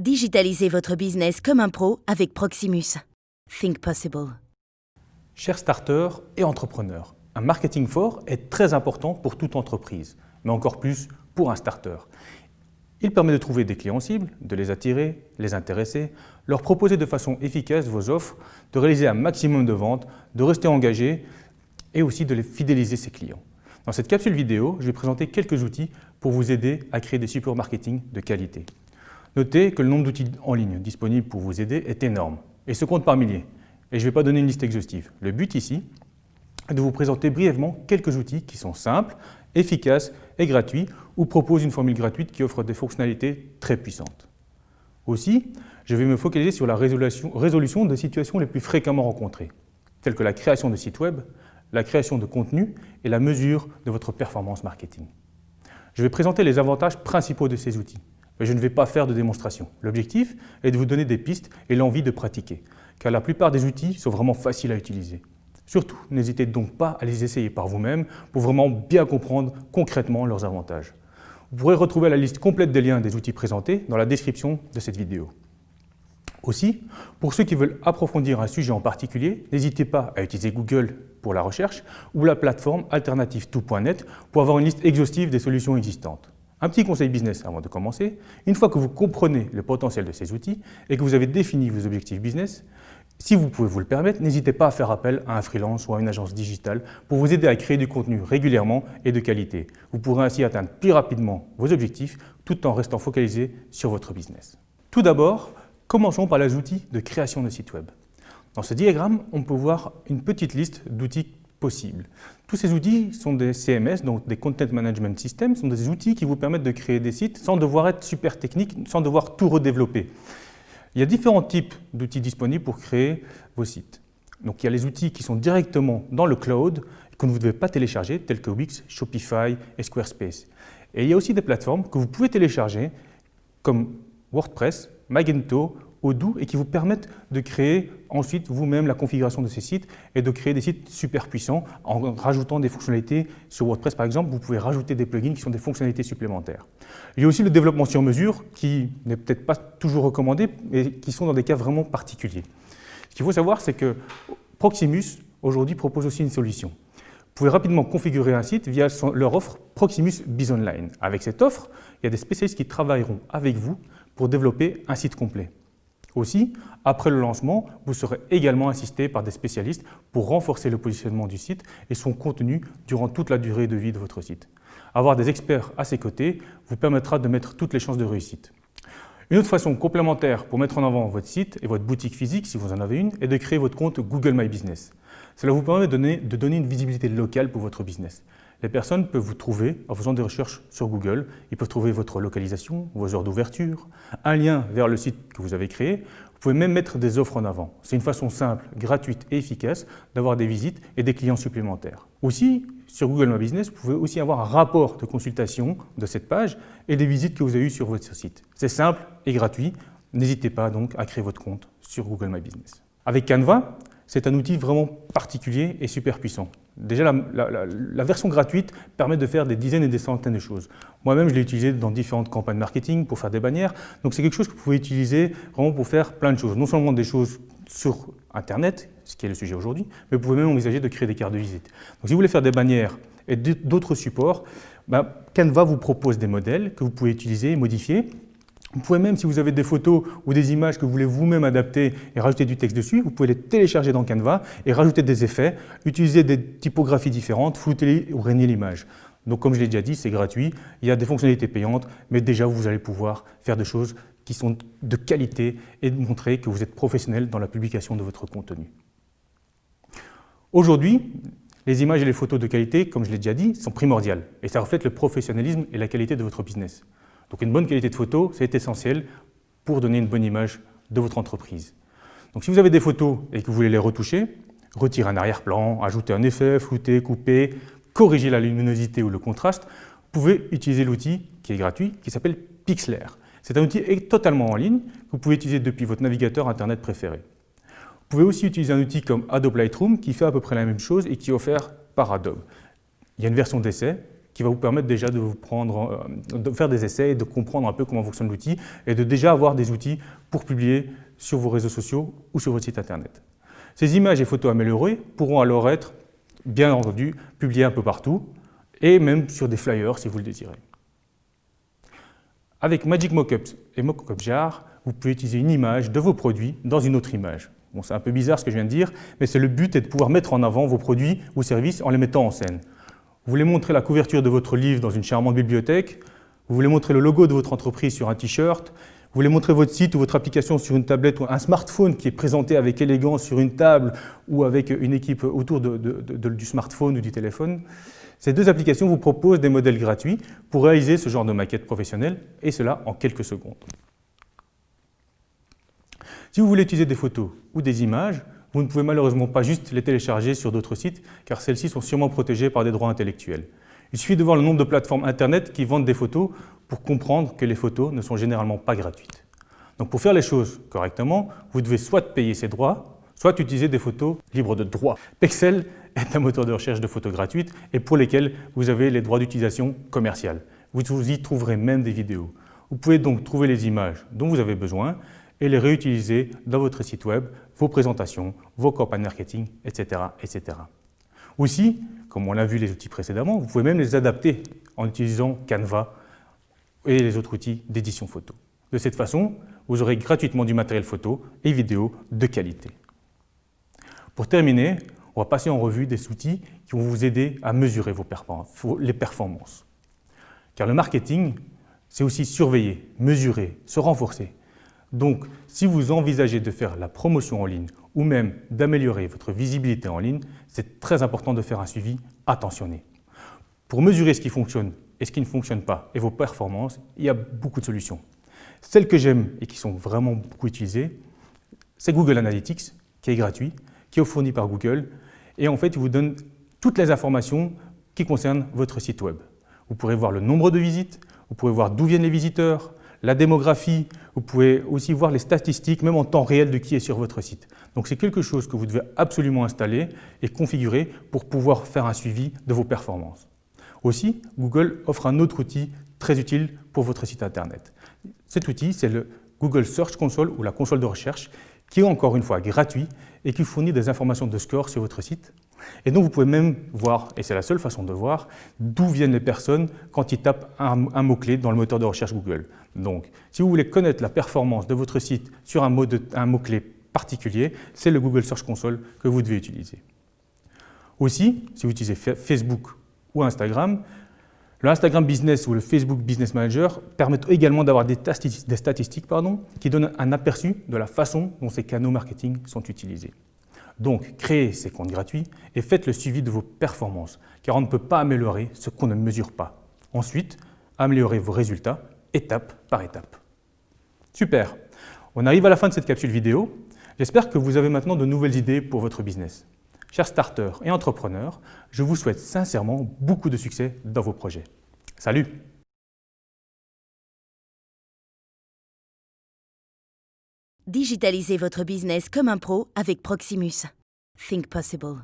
Digitalisez votre business comme un pro avec Proximus. Think possible. Chers starters et entrepreneurs, un marketing fort est très important pour toute entreprise, mais encore plus pour un starter. Il permet de trouver des clients cibles, de les attirer, les intéresser, leur proposer de façon efficace vos offres, de réaliser un maximum de ventes, de rester engagé et aussi de les fidéliser ses clients. Dans cette capsule vidéo, je vais présenter quelques outils pour vous aider à créer des supports marketing de qualité. Notez que le nombre d'outils en ligne disponibles pour vous aider est énorme et se compte par milliers. Et je ne vais pas donner une liste exhaustive. Le but ici est de vous présenter brièvement quelques outils qui sont simples, efficaces et gratuits ou proposent une formule gratuite qui offre des fonctionnalités très puissantes. Aussi, je vais me focaliser sur la résolution des situations les plus fréquemment rencontrées, telles que la création de sites web, la création de contenu et la mesure de votre performance marketing. Je vais présenter les avantages principaux de ces outils, mais je ne vais pas faire de démonstration. L'objectif est de vous donner des pistes et l'envie de pratiquer, car la plupart des outils sont vraiment faciles à utiliser. Surtout, n'hésitez donc pas à les essayer par vous-même pour vraiment bien comprendre concrètement leurs avantages. Vous pourrez retrouver la liste complète des liens des outils présentés dans la description de cette vidéo. Aussi, pour ceux qui veulent approfondir un sujet en particulier, n'hésitez pas à utiliser Google pour la recherche ou la plateforme alternativeto.net pour avoir une liste exhaustive des solutions existantes. Un petit conseil business avant de commencer, une fois que vous comprenez le potentiel de ces outils et que vous avez défini vos objectifs business, si vous pouvez vous le permettre, n'hésitez pas à faire appel à un freelance ou à une agence digitale pour vous aider à créer du contenu régulièrement et de qualité. Vous pourrez ainsi atteindre plus rapidement vos objectifs tout en restant focalisé sur votre business. Tout d'abord, commençons par les outils de création de sites web. Dans ce diagramme, on peut voir une petite liste d'outils possibles. Tous ces outils sont des CMS, donc des Content Management Systems, sont des outils qui vous permettent de créer des sites sans devoir être super techniques, sans devoir tout redévelopper. Il y a différents types d'outils disponibles pour créer vos sites. Donc il y a les outils qui sont directement dans le cloud, que vous ne devez pas télécharger, tels que Wix, Shopify et Squarespace. Et il y a aussi des plateformes que vous pouvez télécharger, comme WordPress, Magento, Odoo, et qui vous permettent de créer ensuite vous-même la configuration de ces sites et de créer des sites super puissants en rajoutant des fonctionnalités. Sur WordPress par exemple, vous pouvez rajouter des plugins qui sont des fonctionnalités supplémentaires. Il y a aussi le développement sur mesure qui n'est peut-être pas toujours recommandé, mais qui sont dans des cas vraiment particuliers. Ce qu'il faut savoir, c'est que Proximus aujourd'hui propose aussi une solution. Vous pouvez rapidement configurer un site via leur offre Proximus Biz Online. Avec cette offre, il y a des spécialistes qui travailleront avec vous pour développer un site complet. Aussi, après le lancement, vous serez également assisté par des spécialistes pour renforcer le positionnement du site et son contenu durant toute la durée de vie de votre site. Avoir des experts à ses côtés vous permettra de mettre toutes les chances de réussite. Une autre façon complémentaire pour mettre en avant votre site et votre boutique physique, si vous en avez une, est de créer votre compte Google My Business. Cela vous permet de donner une visibilité locale pour votre business. Les personnes peuvent vous trouver en faisant des recherches sur Google. Ils peuvent trouver votre localisation, vos heures d'ouverture, un lien vers le site que vous avez créé. Vous pouvez même mettre des offres en avant. C'est une façon simple, gratuite et efficace d'avoir des visites et des clients supplémentaires. Aussi, sur Google My Business, vous pouvez aussi avoir un rapport de consultation de cette page et des visites que vous avez eues sur votre site. C'est simple et gratuit. N'hésitez pas donc à créer votre compte sur Google My Business. Avec Canva, c'est un outil vraiment particulier et super puissant. Déjà, la version gratuite permet de faire des dizaines et des centaines de choses. Moi-même, je l'ai utilisé dans différentes campagnes marketing pour faire des bannières. Donc, c'est quelque chose que vous pouvez utiliser vraiment pour faire plein de choses. Non seulement des choses sur Internet, ce qui est le sujet aujourd'hui, mais vous pouvez même envisager de créer des cartes de visite. Donc, si vous voulez faire des bannières et d'autres supports, Canva vous propose des modèles que vous pouvez utiliser et modifier. Vous pouvez même, si vous avez des photos ou des images que vous voulez vous-même adapter et rajouter du texte dessus, vous pouvez les télécharger dans Canva et rajouter des effets, utiliser des typographies différentes, flouter ou régner l'image. Donc comme je l'ai déjà dit, c'est gratuit, il y a des fonctionnalités payantes, mais déjà vous allez pouvoir faire des choses qui sont de qualité et montrer que vous êtes professionnel dans la publication de votre contenu. Aujourd'hui, les images et les photos de qualité, comme je l'ai déjà dit, sont primordiales et ça reflète le professionnalisme et la qualité de votre business. Donc une bonne qualité de photo, c'est essentiel pour donner une bonne image de votre entreprise. Donc si vous avez des photos et que vous voulez les retoucher, retirez un arrière-plan, ajouter un effet, flouter, couper, corriger la luminosité ou le contraste, vous pouvez utiliser l'outil qui est gratuit, qui s'appelle Pixlr. C'est un outil totalement en ligne que vous pouvez utiliser depuis votre navigateur Internet préféré. Vous pouvez aussi utiliser un outil comme Adobe Lightroom qui fait à peu près la même chose et qui est offert par Adobe. Il y a une version d'essai qui va vous permettre déjà de de faire des essais, de comprendre un peu comment fonctionne l'outil et de déjà avoir des outils pour publier sur vos réseaux sociaux ou sur votre site internet. Ces images et photos améliorées pourront alors être, bien entendu, publiées un peu partout et même sur des flyers si vous le désirez. Avec Magic Mockups et Mockup Jar, vous pouvez utiliser une image de vos produits dans une autre image. Bon, c'est un peu bizarre ce que je viens de dire, mais c'est le but est de pouvoir mettre en avant vos produits ou services en les mettant en scène. Vous voulez montrer la couverture de votre livre dans une charmante bibliothèque, vous voulez montrer le logo de votre entreprise sur un t-shirt, vous voulez montrer votre site ou votre application sur une tablette ou un smartphone qui est présenté avec élégance sur une table ou avec une équipe autour du smartphone ou du téléphone. Ces deux applications vous proposent des modèles gratuits pour réaliser ce genre de maquette professionnelle et cela en quelques secondes. Si vous voulez utiliser des photos ou des images, vous ne pouvez malheureusement pas juste les télécharger sur d'autres sites car celles-ci sont sûrement protégées par des droits intellectuels. Il suffit de voir le nombre de plateformes Internet qui vendent des photos pour comprendre que les photos ne sont généralement pas gratuites. Donc pour faire les choses correctement, vous devez soit payer ces droits, soit utiliser des photos libres de droit. Pexel est un moteur de recherche de photos gratuites et pour lesquelles vous avez les droits d'utilisation commerciale. Vous y trouverez même des vidéos. Vous pouvez donc trouver les images dont vous avez besoin et les réutiliser dans votre site web, vos présentations, vos campagnes marketing, etc., etc. Aussi, comme on l'a vu les outils précédemment, vous pouvez même les adapter en utilisant Canva et les autres outils d'édition photo. De cette façon, vous aurez gratuitement du matériel photo et vidéo de qualité. Pour terminer, on va passer en revue des outils qui vont vous aider à mesurer les performances. Car le marketing, c'est aussi surveiller, mesurer, se renforcer. Donc, si vous envisagez de faire la promotion en ligne ou même d'améliorer votre visibilité en ligne, c'est très important de faire un suivi attentionné. Pour mesurer ce qui fonctionne et ce qui ne fonctionne pas et vos performances, il y a beaucoup de solutions. Celles que j'aime et qui sont vraiment beaucoup utilisées, c'est Google Analytics, qui est gratuit, qui est fourni par Google et en fait, il vous donne toutes les informations qui concernent votre site web. Vous pourrez voir le nombre de visites, vous pourrez voir d'où viennent les visiteurs, la démographie, vous pouvez aussi voir les statistiques, même en temps réel, de qui est sur votre site. Donc c'est quelque chose que vous devez absolument installer et configurer pour pouvoir faire un suivi de vos performances. Aussi, Google offre un autre outil très utile pour votre site internet. Cet outil, c'est le Google Search Console ou la console de recherche, qui est encore une fois gratuit et qui fournit des informations de score sur votre site. Et donc vous pouvez même voir, et c'est la seule façon de voir, d'où viennent les personnes quand ils tapent un mot-clé dans le moteur de recherche Google. Donc, si vous voulez connaître la performance de votre site sur un mot-clé particulier, c'est le Google Search Console que vous devez utiliser. Aussi, si vous utilisez Facebook ou Instagram, le Instagram Business ou le Facebook Business Manager permettent également d'avoir des statistiques qui donnent un aperçu de la façon dont ces canaux marketing sont utilisés. Donc, créez ces comptes gratuits et faites le suivi de vos performances, car on ne peut pas améliorer ce qu'on ne mesure pas. Ensuite, améliorez vos résultats étape par étape. Super! On arrive à la fin de cette capsule vidéo. J'espère que vous avez maintenant de nouvelles idées pour votre business. Chers starters et entrepreneurs, je vous souhaite sincèrement beaucoup de succès dans vos projets. Salut! Digitalisez votre business comme un pro avec Proximus. Think possible.